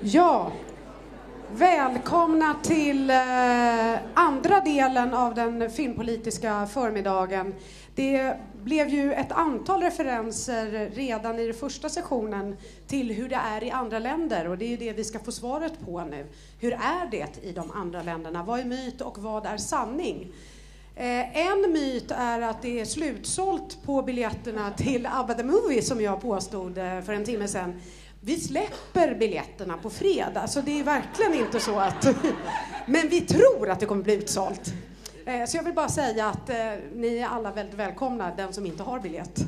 Ja, välkomna till andra delen av den filmpolitiska förmiddagen. Det blev ju ett antal referenser redan i den första sessionen till hur det är i andra länder, och det är det vi ska få svaret på nu. Hur är det i de andra länderna? Vad är myt och vad är sanning? En myt är att det är slutsålt på biljetterna till ABBA the Movie, som jag påstod för en timme sedan. Vi släpper biljetterna på fredag, så det är verkligen inte så att... Men vi tror att det kommer bli utsålt. Så jag vill bara säga att ni är alla väldigt välkomna, den som inte har biljett.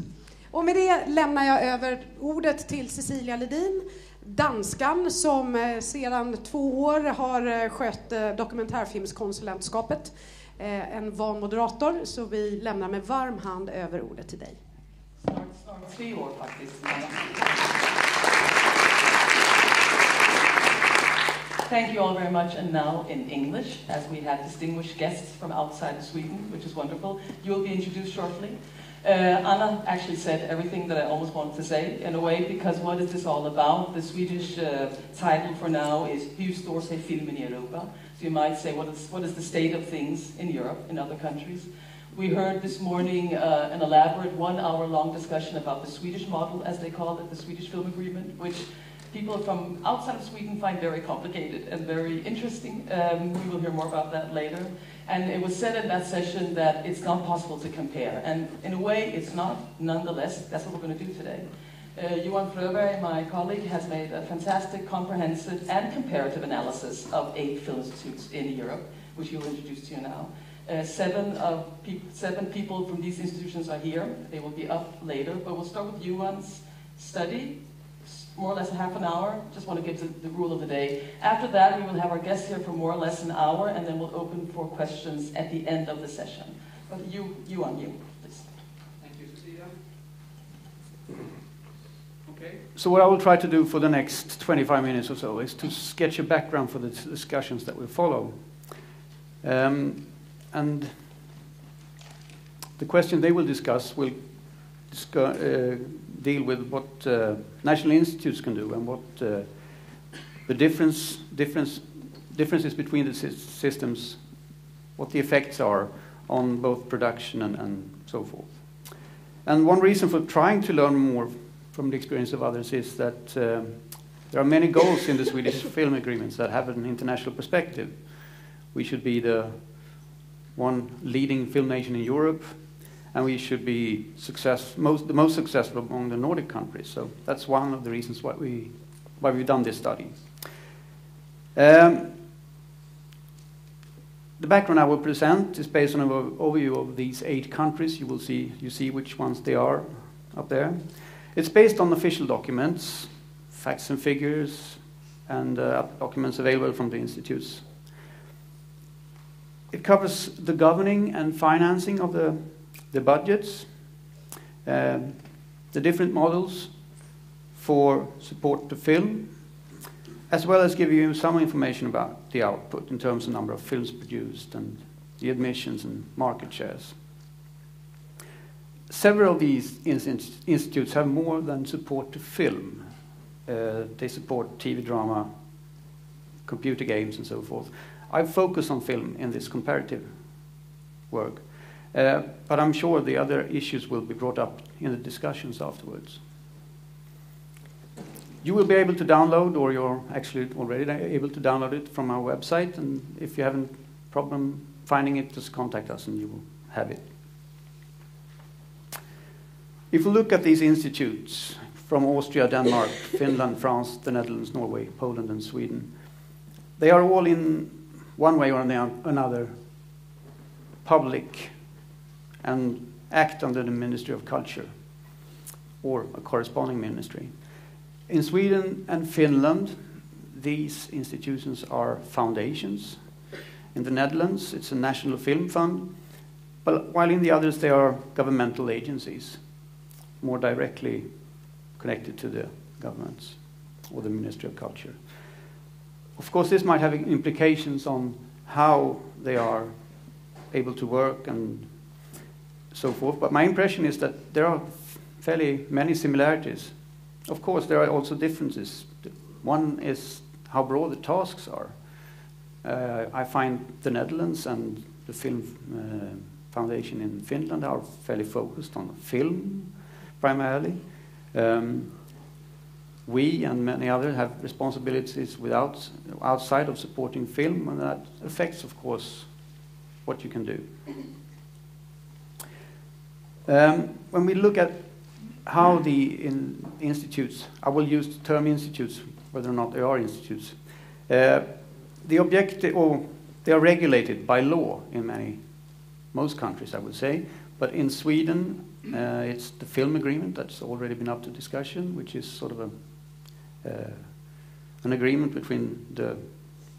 Och med det lämnar jag över ordet till Cecilia Ledin, danskan som sedan 2 år har skött dokumentärfilmskonsulentskapet. En van moderator, så vi lämnar med varm hand över ordet till dig. Snart 3 år faktiskt. Thank you all very much, and now in English, as we have distinguished guests from outside of Sweden, which is wonderful. You will be introduced shortly. Anna actually said everything that I almost wanted to say, in a way, because what is this all about? The Swedish title for now is Hur står sig filmen i Europa? So you might say, what is the state of things in Europe, in other countries? We heard this morning an elaborate 1-hour-long discussion about the Swedish model, as they call it, the Swedish Film Agreement, which people from outside of Sweden find very complicated and very interesting. We will hear more about that later. And it was said in that session that it's not possible to compare. And in a way, it's not. Nonetheless, that's what we're going to do today. Johan Fröberg, my colleague, has made a fantastic, comprehensive and comparative analysis of 8 film institutes in Europe, which he'll introduce to you now. 7 people from these institutions are here. They will be up later, but we'll start with Johan's study. More or less a half an hour. Just want to give the rule of the day. After that, we will have our guests here for more or less an hour, and then we'll open for questions at the end of the session. But you, please. Thank you, Cecilia. Okay. So what I will try to do for the next 25 minutes or so is to sketch a background for the discussions that will follow. And the question they will discuss will deal with what national institutes can do and what the differences between the systems, what the effects are on both production and so forth. And one reason for trying to learn more from the experience of others is that there are many goals in the Swedish film agreements that have an international perspective. We should be the one leading film nation in Europe, and we should be the most successful among the Nordic countries. So that's one of the reasons why we've done this study. The background I will present is based on an overview of these 8 countries. You see which ones they are up there. It's based on official documents, facts and figures, and documents available from the institutes. It covers the governing and financing of the budgets, the different models for support to film, as well as give you some information about the output in terms of number of films produced and the admissions and market shares. Several of these institutes have more than support to film. They support TV drama, computer games, and so forth. I focus on film in this comparative work. But I'm sure the other issues will be brought up in the discussions afterwards. You will be able to download, or you're actually already able to download it from our website, and if you have a problem finding it, just contact us and you will have it. If we look at these institutes from Austria, Denmark, Finland, France, the Netherlands, Norway, Poland, and Sweden, they are all in one way or another public and act under the Ministry of Culture or a corresponding ministry. In Sweden and Finland, these institutions are foundations. In the Netherlands, it's a national film fund, but while in the others, they are governmental agencies, more directly connected to the governments or the Ministry of Culture. Of course, this might have implications on how they are able to work and so forth, but my impression is that there are fairly many similarities. Of course, there are also differences. One is how broad the tasks are. I find the Netherlands and the Film Foundation in Finland are fairly focused on film primarily. We and many others have responsibilities outside of supporting film, and that affects, of course, what you can do. When we look at how the institutes, I will use the term institutes, whether or not they are institutes, the objective, or they are regulated by law in most countries, I would say, but in Sweden, it's the film agreement that's already been up to discussion, which is sort of an agreement between the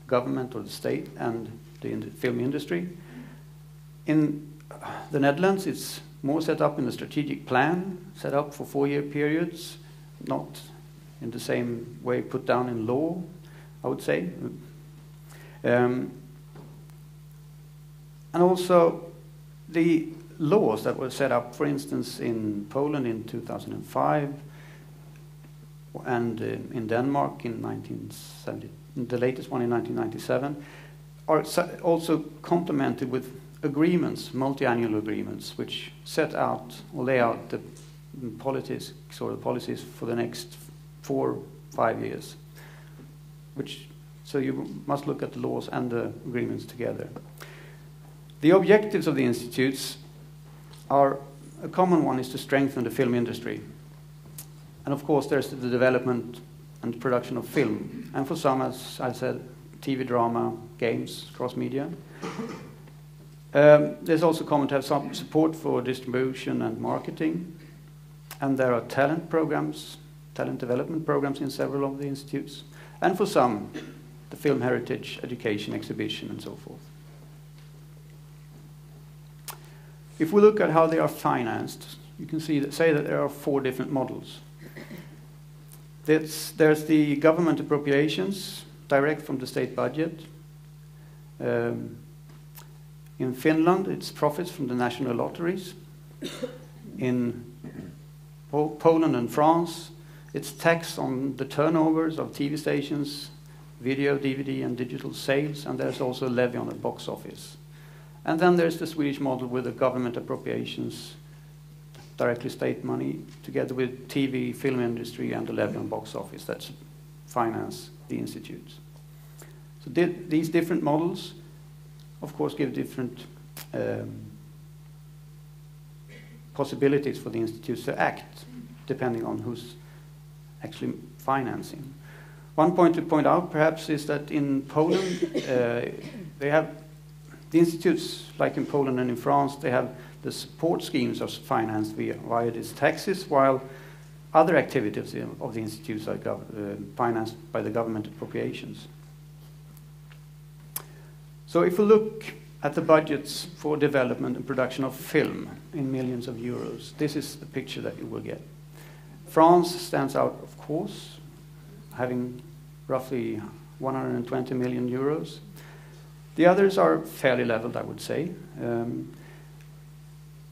government or the state and the film industry. In the Netherlands, it's more set up in a strategic plan, set up for 4-year periods, not in the same way put down in law, I would say. And also the laws that were set up, for instance, in Poland in 2005 and in Denmark in 1970, the latest one in 1997, are also complemented with agreements, multi-annual agreements, which set out or lay out the policies for the next 4-5 years. So you must look at the laws and the agreements together. The objectives of the institutes are, a common one is to strengthen the film industry. And of course there's the development and production of film. And for some, as I said, TV, drama, games, cross-media. There's also common to have some support for distribution and marketing. And there are talent development programs in several of the institutes. And for some, the film heritage, education, exhibition, and so forth. If we look at how they are financed, you can say that there are 4 different models. There's the government appropriations, direct from the state budget. In Finland, it's profits from the national lotteries. In Poland and France, it's tax on the turnovers of TV stations, video, DVD, and digital sales, and there's also a levy on the box office. And then there's the Swedish model with the government appropriations, directly state money, together with TV, film industry, and the levy on box office that finance the institutes. So these different models, of course, give different possibilities for the institutes to act, depending on who's actually financing. One point to point out, perhaps, is that in Poland, they have the institutes, like in Poland and in France, they have the support schemes are financed via these taxes, while other activities of the institutes are financed by the government appropriations. So if we look at the budgets for development and production of film in millions of euros, this is the picture that you will get. France stands out, of course, having roughly 120 million euros. The others are fairly leveled, I would say.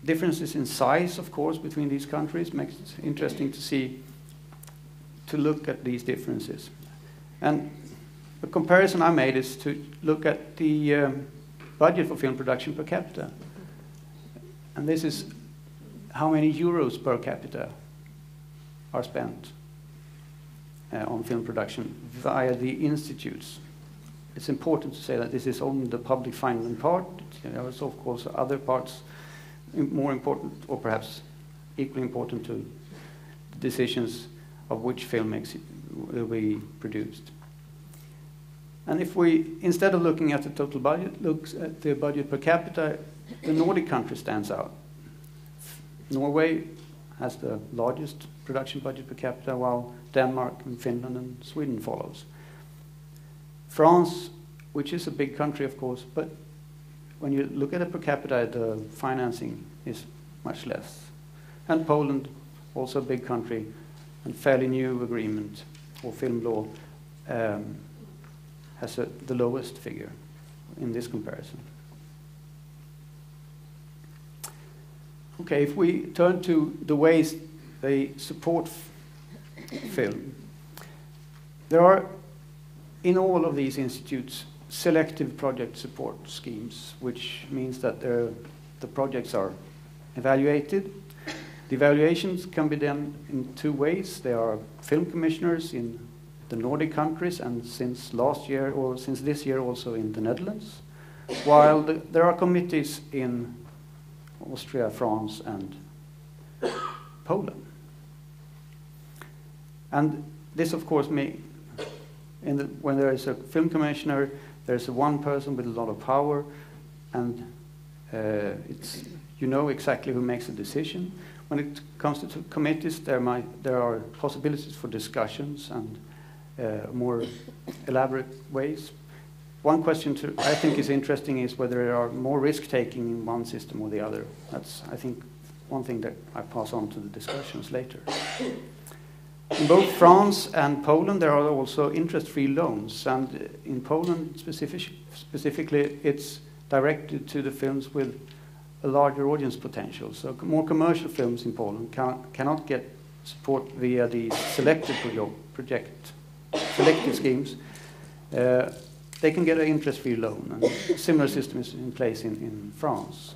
Differences in size, of course, between these countries makes it interesting to look at these differences. And a comparison I made is to look at the budget for film production per capita. And this is how many euros per capita are spent on film production via the institutes. It's important to say that this is only the public funding part. There are also, of course, other parts more important, or perhaps equally important to the decisions of which film will be produced. And if we, instead of looking at the total budget, looks at the budget per capita, the Nordic country stands out. Norway has the largest production budget per capita, while Denmark and Finland and Sweden follows. France, which is a big country, of course, but when you look at it per capita, the financing is much less. And Poland, also a big country, and fairly new agreement or film law, has the lowest figure in this comparison. Okay, if we turn to the ways they support film, there are in all of these institutes selective project support schemes, which means that the projects are evaluated. The evaluations can be done in two ways. There are film commissioners in the Nordic countries, and since this year also in the Netherlands, while there are committees in Austria, France, and Poland. And this, of course, when there is a film commissioner, there's one person with a lot of power, and you know exactly who makes the decision. When it comes to committees, there are possibilities for discussions and more elaborate ways. One question I think is interesting is whether there are more risk-taking in one system or the other. That's, I think, one thing that I pass on to the discussions later. In both France and Poland, there are also interest-free loans, and in Poland specifically, it's directed to the films with a larger audience potential. So more commercial films in Poland cannot get support via the selected schemes. They can get an interest-free loan, and a similar system is in place in France.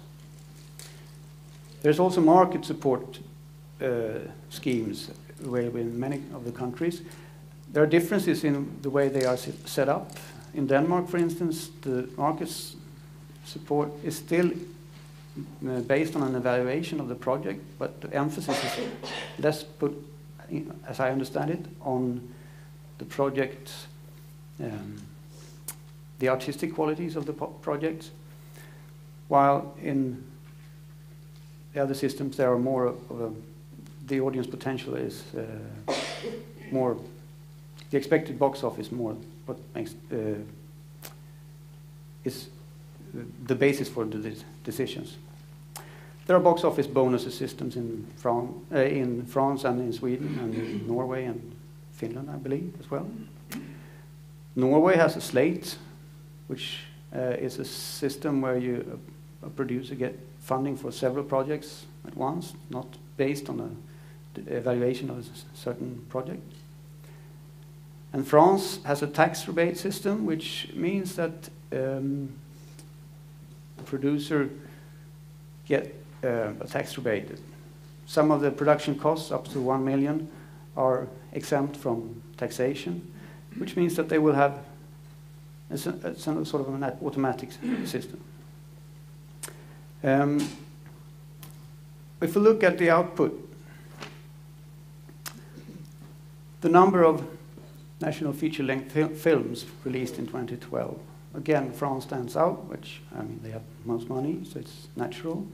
There's also market support schemes available in many of the countries. There are differences in the way they are set up. In Denmark, for instance, the market support is still based on an evaluation of the project, but the emphasis is less put, as I understand it, on the project, the artistic qualities of the project, while in the other systems there are more of the audience potential is more, the expected box office more what makes is the basis for the decisions. There are box office bonus systems in France and in Sweden and in Norway and Finland, I believe, as well. Norway has a slate, which is a system where a producer get funding for several projects at once, not based on the evaluation of a certain project. And France has a tax rebate system, which means that the producer get a tax rebate. Some of the production costs, up to 1 million, are exempt from taxation, which means that they will have a sort of an automatic system. If we look at the output, the number of national feature-length films released in 2012. Again, France stands out, which, I mean, they have most money, so it's natural.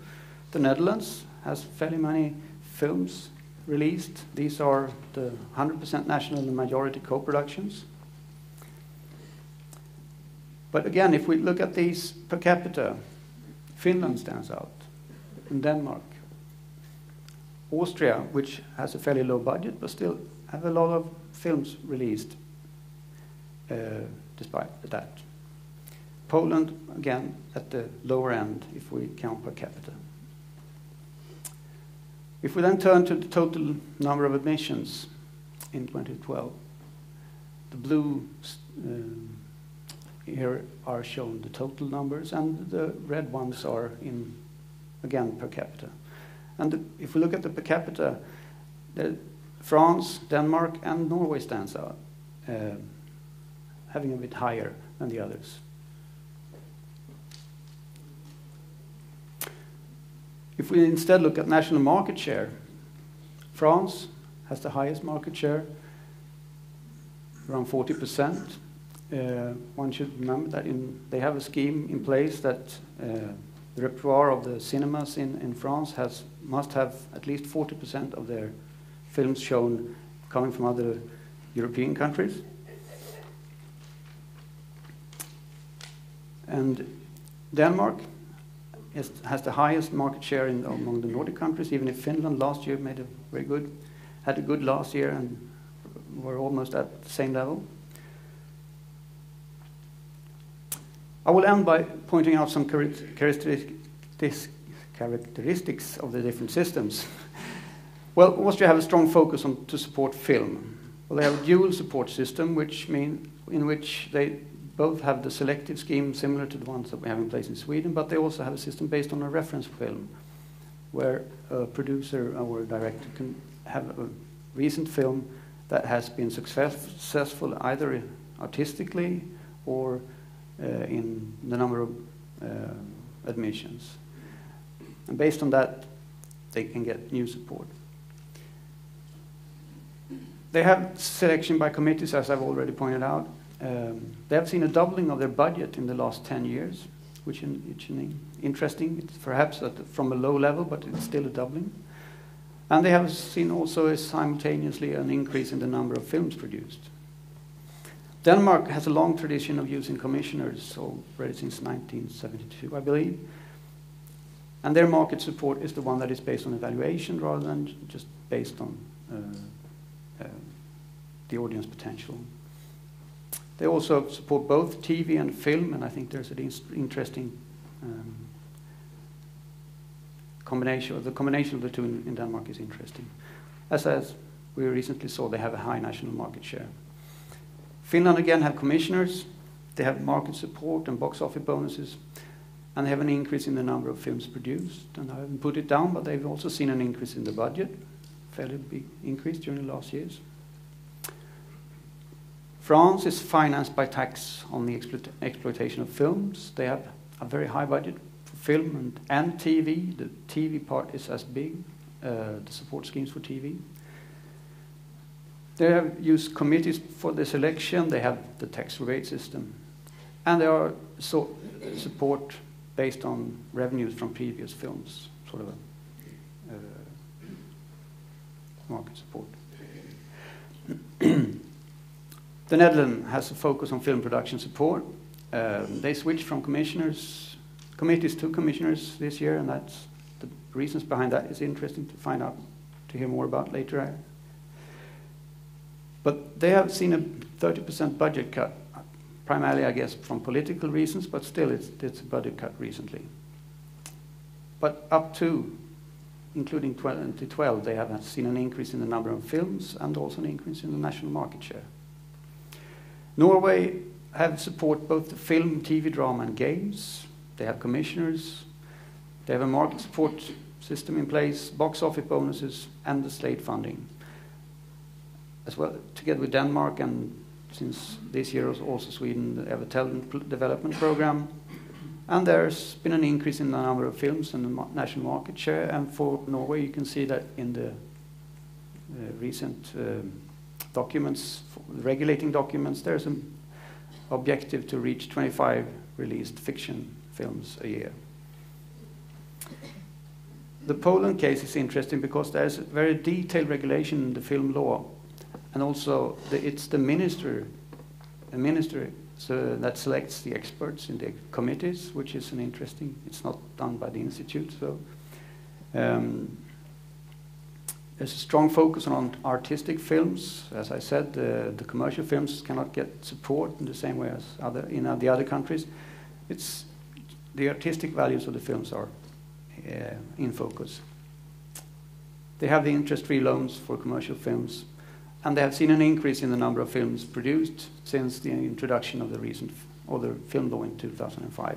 The Netherlands has fairly many films released. These are the 100% national and majority co-productions. But again, if we look at these per capita, Finland stands out, and Denmark. Austria, which has a fairly low budget, but still have a lot of films released despite that. Poland, again, at the lower end if we count per capita. If we then turn to the total number of admissions in 2012, the blue here are shown the total numbers, and the red ones are in, again, per capita. And if we look at the per capita, France, Denmark, and Norway stands out, having a bit higher than the others. If we instead look at national market share, France has the highest market share, around 40%. One should remember that they have a scheme in place that the repertoire of the cinemas in France must have at least 40% of their films shown coming from other European countries. And Denmark has the highest market share among the Nordic countries, even if Finland last year had a good last year and were almost at the same level. I will end by pointing out some characteristics of the different systems. Well, Austria have a strong focus to support film. Well, they have a dual support system, in which they both have the selective scheme similar to the ones that we have in place in Sweden, but they also have a system based on a reference film, where a producer or a director can have a recent film that has been successful either artistically or in the number of admissions. And based on that, they can get new support. They have selection by committees, as I've already pointed out. They have seen a doubling of their budget in the last 10 years, which is interesting. It's perhaps from a low level, but it's still a doubling. And they have seen also simultaneously an increase in the number of films produced. Denmark has a long tradition of using commissioners, already since 1972, I believe. And their market support is the one that is based on evaluation rather than just based on the audience potential. They also support both TV and film, and I think there's an interesting combination. The combination of the two in Denmark is interesting. As we recently saw, they have a high national market share. Finland again have commissioners. They have market support and box office bonuses, and they have an increase in the number of films produced. And I haven't put it down, but they've also seen an increase in the budget, fairly big increase during the last years. France is financed by tax on the exploitation of films. They have a very high budget for film and TV. The TV part is as big, the support schemes for TV. They have used committees for the selection. They have the tax rebate system. And there are support based on revenues from previous films, sort of a market support. The Netherlands has a focus on film production support. They switched from committees to commissioners this year, and that's the reasons behind that is interesting to find out, to hear more about later. But they have seen a 30% budget cut, primarily, I guess, from political reasons, but still it's a budget cut recently. But up to, including 2012, they have seen an increase in the number of films and also an increase in the national market share. Norway have support both the film, TV, drama, and games. They have commissioners. They have a market support system in place, box office bonuses, and the state funding. As well, together with Denmark, and since this year also Sweden, they have a talent development program. And there's been an increase in the number of films and the national market share. And for Norway, you can see that in the recent documents, regulating documents, there's an objective to reach 25 released fiction films a year. The Poland case is interesting because there's a very detailed regulation in the film law, and also it's the minister that selects the experts in the committees, which is an interesting. It's not done by the institute, so. There's a strong focus on artistic films. As I said, the commercial films cannot get support in the same way as in the other countries. It's the artistic values of the films are in focus. They have the interest-free loans for commercial films, and they have seen an increase in the number of films produced since the introduction of the film law in 2005.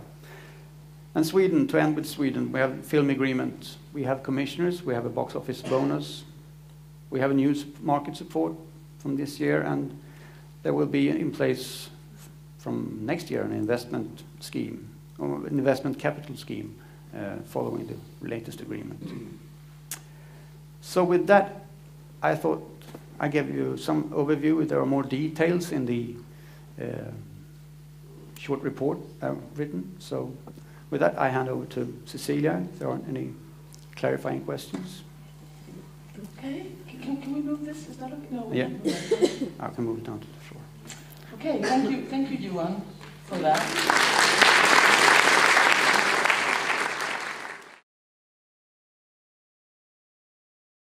And Sweden, to end with Sweden, we have a film agreement. We have commissioners, we have a box office bonus, we have a new market support from this year, and there will be in place from next year an investment scheme, or an investment capital scheme, following the latest agreement. So with that, I thought I gave you some overview. There are more details in the short report I've written. So with that, I hand over to Cecilia, if there aren't any clarifying questions. Okay, can we move this? Is that okay? No. Yeah, I can move it down to the floor. Okay, thank you, Johan, for that.